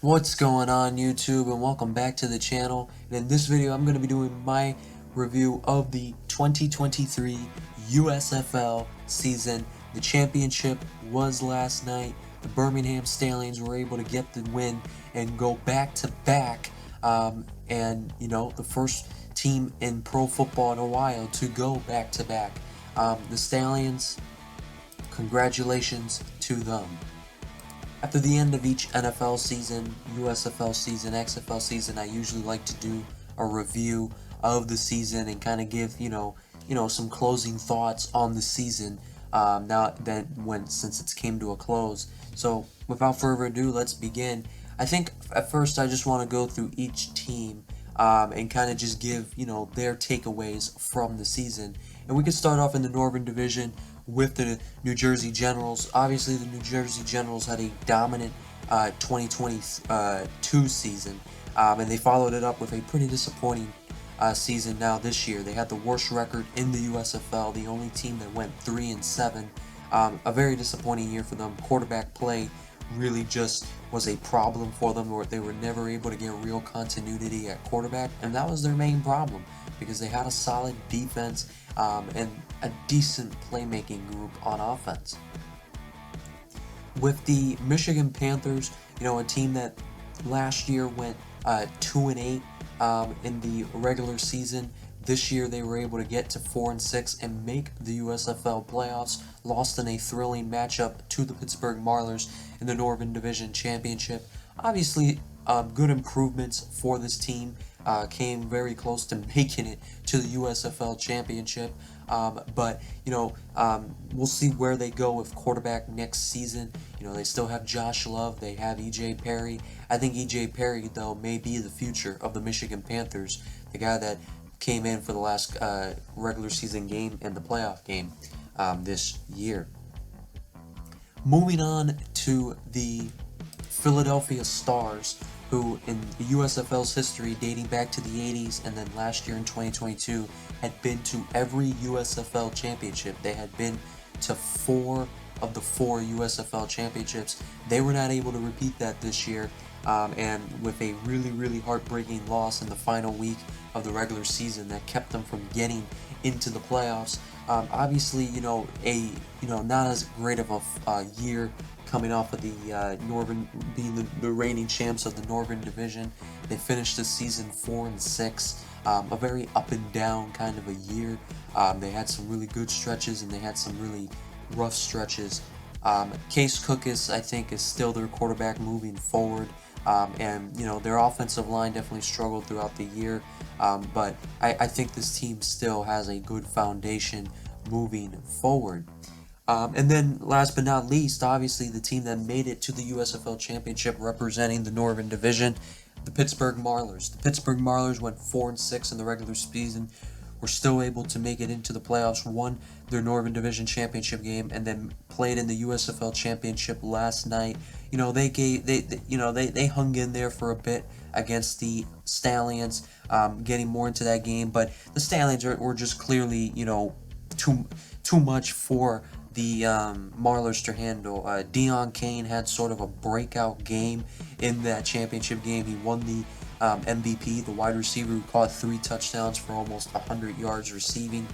What's going on YouTube, and welcome back to the channel. And in this video I'm going to be doing my review of the 2023 USFL season. The championship was last night. The Birmingham Stallions were able to get the win and go back to back, and the first team in pro football in a while to go back to back. The Stallions, congratulations to them. After the end of each NFL season, USFL season, XFL season, I usually like to do a review of the season and kind of give, some closing thoughts on the season, now that since it's came to a close. So without further ado, let's begin. I think at first I just want to go through each team, and kind of just give, their takeaways from the season. And we can start off in the Northern Division with the New Jersey Generals. Obviously, the New Jersey Generals had a dominant 2022 season, and they followed it up with a pretty disappointing season now this year. They had the worst record in the USFL, the only team that went 3-7. A very disappointing year for them. Quarterback play really just was a problem for them, where they were never able to get real continuity at quarterback, and that was their main problem, because they had a solid defense, and a decent playmaking group on offense. With the Michigan Panthers, a team that last year went 2-8 in the regular season. This year they were able to get to 4-6 and make the USFL playoffs. Lost in a thrilling matchup to the Pittsburgh Maulers in the Northern Division Championship. Obviously, good improvements for this team. Came very close to making it to the USFL Championship. But we'll see where they go with quarterback next season. They still have Josh Love. They have E.J. Perry. I think E.J. Perry, though, may be the future of the Michigan Panthers. The guy that came in for the last regular season game and the playoff game this year. Moving on to the Philadelphia Stars, who in the USFL's history dating back to the 80s and then last year in 2022 had been to every USFL championship. They had been to 4 of the 4 USFL championships. They were not able to repeat that this year, and with a really heartbreaking loss in the final week of the regular season that kept them from getting into the playoffs. Obviously, not as great of a year coming off of the Northern, being the reigning champs of the Northern Division. They finished the season 4-6. A very up and down kind of a year. They had some really good stretches and they had some really rough stretches. Case Cook I think, is still their quarterback moving forward. And their offensive line definitely struggled throughout the year, but I think this team still has a good foundation moving forward. And then last but not least, obviously the team that made it to the USFL Championship representing the Northern Division, the Pittsburgh Maulers. The Pittsburgh Maulers went 4-6 in the regular season, were still able to make it into the playoffs, won their Northern Division Championship game, and then played in the USFL Championship last night. They hung in there for a bit against the Stallions, getting more into that game, but the Stallions were just clearly, too much for the Maulers to handle. Deion Kane had sort of a breakout game in that championship game. He won the MVP, the wide receiver who caught 3 touchdowns for almost 100 yards receiving.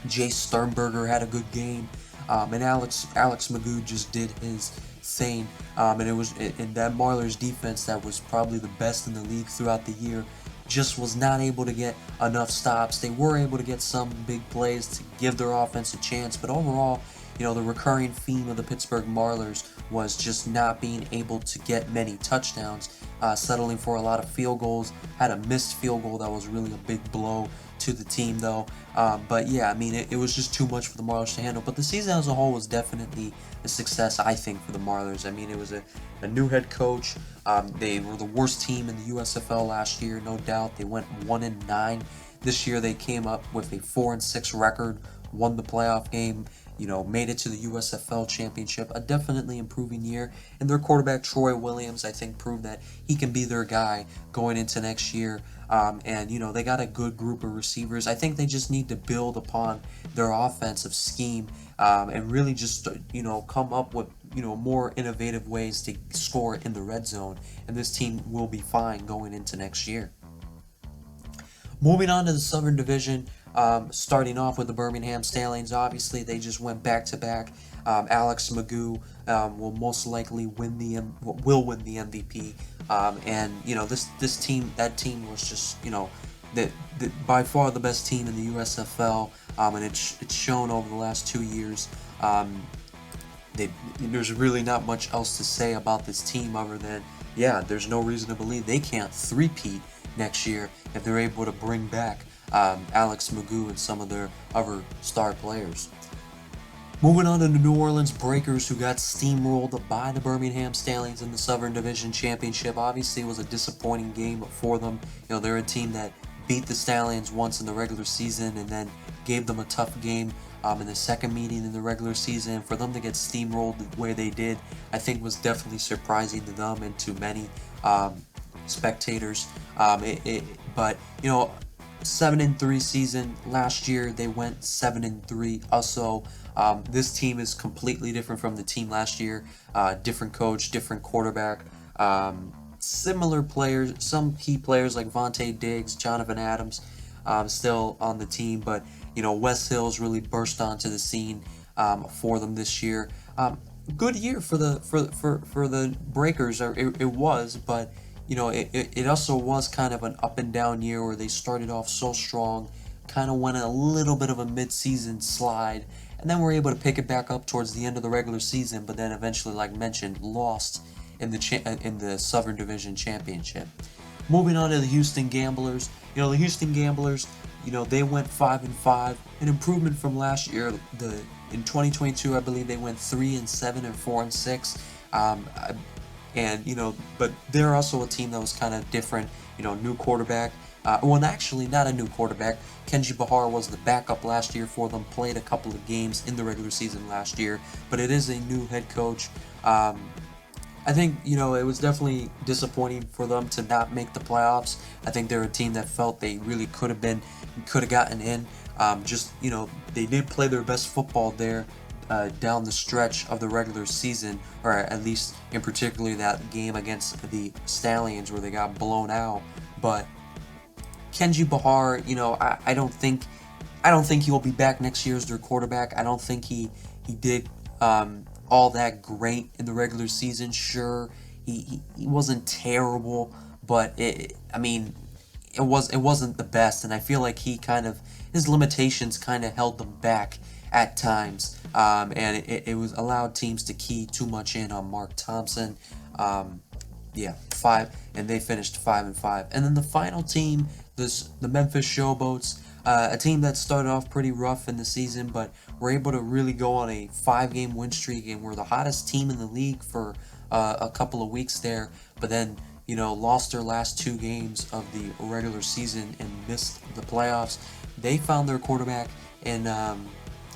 Jace Sternberger had a good game, and Alex Magoo just did his thing. And it was in that Maulers defense that was probably the best in the league throughout the year. Just was not able to get enough stops. They were able to get some big plays to give their offense a chance, but overall, the recurring theme of the Pittsburgh Maulers was just not being able to get many touchdowns, settling for a lot of field goals. Had a missed field goal that was really a big blow to the team, though. But yeah, it was just too much for the Maulers to handle. But the season as a whole was definitely a success, I think, for the Maulers. It was a new head coach. They were the worst team in the USFL last year, no doubt. They went 1-9. This year they came up with a 4-6 record, won the playoff game. made it to the USFL championship. A definitely improving year. And their quarterback, Troy Williams, I think proved that he can be their guy going into next year. And they got a good group of receivers. I think they just need to build upon their offensive scheme and really just, come up with, more innovative ways to score in the red zone. And this team will be fine going into next year. Moving on to the Southern Division, starting off with the Birmingham Stallions. Obviously, they just went back to back. Alex Magoo will most likely win the MVP. And that team was just the by far the best team in the USFL. And it's shown over the last 2 years. There's really not much else to say about this team other than, there's no reason to believe they can't three-peat next year if they're able to bring back Alex Magoo and some of their other star players. Moving on to the New Orleans Breakers, who got steamrolled by the Birmingham Stallions in the Southern Division Championship. Obviously, it was a disappointing game for them. They're a team that beat the Stallions once in the regular season and then gave them a tough game in the second meeting in the regular season. For them to get steamrolled the way they did, I think was definitely surprising to them and to many spectators. But 7-3 season last year, they went 7-3. Also, this team is completely different from the team last year. Different coach, different quarterback. Similar players, some key players like Vontae Diggs, Jonathan Adams, still on the team, but Wes Hills really burst onto the scene for them this year. Good year for the Breakers. It was, but it also was kind of an up and down year where they started off so strong, kind of went a little bit of a mid-season slide, and then were able to pick it back up towards the end of the regular season, but then eventually, like mentioned, lost in the Southern Division Championship. Moving on to the Houston Gamblers. The Houston Gamblers, they went 5-5, an improvement from last year. In 2022, I believe they went 3-7 and 4-6. But they're also a team that was kind of different. New quarterback. Actually, not a new quarterback. Kenji Bahar was the backup last year for them, played a couple of games in the regular season last year, but it is a new head coach. I think, it was definitely disappointing for them to not make the playoffs. I think they're a team that felt they really could have gotten in. They did play their best football there down the stretch of the regular season, or at least in particular that game against the Stallions where they got blown out. But Kenji Bahar, I don't think he will be back next year as their quarterback. I don't think he did all that great in the regular season. Sure, he wasn't terrible, but it wasn't the best, and I feel like his limitations kind of held them back at times, and it was allowed teams to key too much in on Mark Thompson. And they finished 5-5. And then the final team, the Memphis Showboats, a team that started off pretty rough in the season, but were able to really go on a 5-game win streak and were the hottest team in the league for a couple of weeks there, but then lost their last 2 games of the regular season and missed the playoffs. They found their quarterback in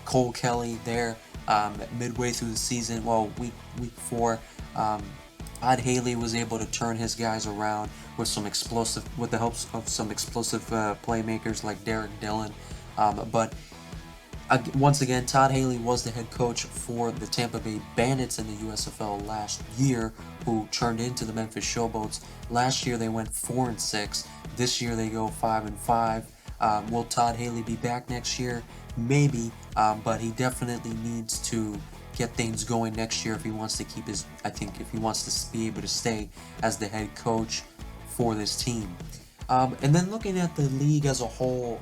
Cole Kelly there midway through the season. Week 4. Todd Haley was able to turn his guys around with the help of some explosive playmakers like Derek Dillon. But once again, Todd Haley was the head coach for the Tampa Bay Bandits in the USFL last year, who turned into the Memphis Showboats. Last year they went 4-6. This year they go 5-5. Will Todd Haley be back next year? Maybe, but he definitely needs to get things going next year if he wants to if he wants to be able to stay as the head coach for this team. And then looking at the league as a whole,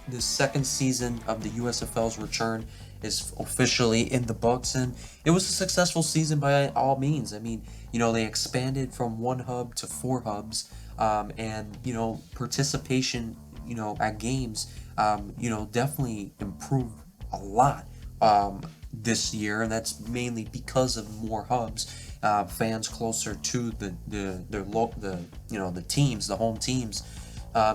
the second season of the USFL's return is officially in the books, and it was a successful season by all means. They expanded from 1 hub to 4 hubs, and participation, at games, definitely improved a lot this year, and that's mainly because of more hubs, fans closer to the teams, the home teams.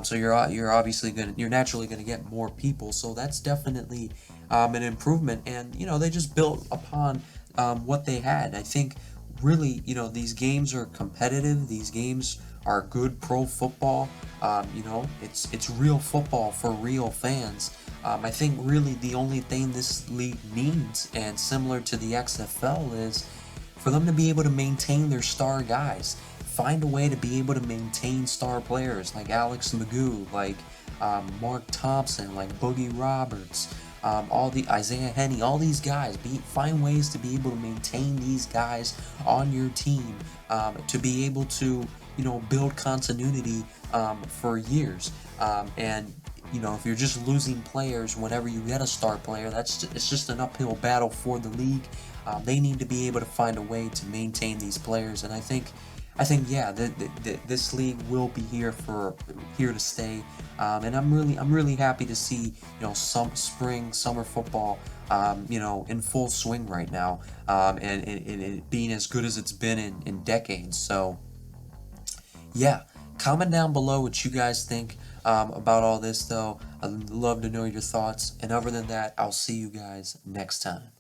So you're naturally gonna get more people. So that's definitely an improvement, and they just built upon what they had. I think really, these games are competitive. These games are good pro football. It's real football for real fans. I think really the only thing this league needs, and similar to the XFL, is for them to be able to maintain their star guys. Find a way to be able to maintain star players like Alex Magoo, like Mark Thompson, like Boogie Roberts, all the Isaiah Henney, all these guys. Find ways to be able to maintain these guys on your team, to be able to build continuity for years. And if you're just losing players whenever you get a star player, it's just an uphill battle for the league. They need to be able to find a way to maintain these players, and I think yeah, this league will be here to stay, and I'm really happy to see some summer football in full swing right now, and it being as good as it's been in decades. So yeah, comment down below what you guys think about all this, though. I'd love to know your thoughts, and other than that, I'll see you guys next time.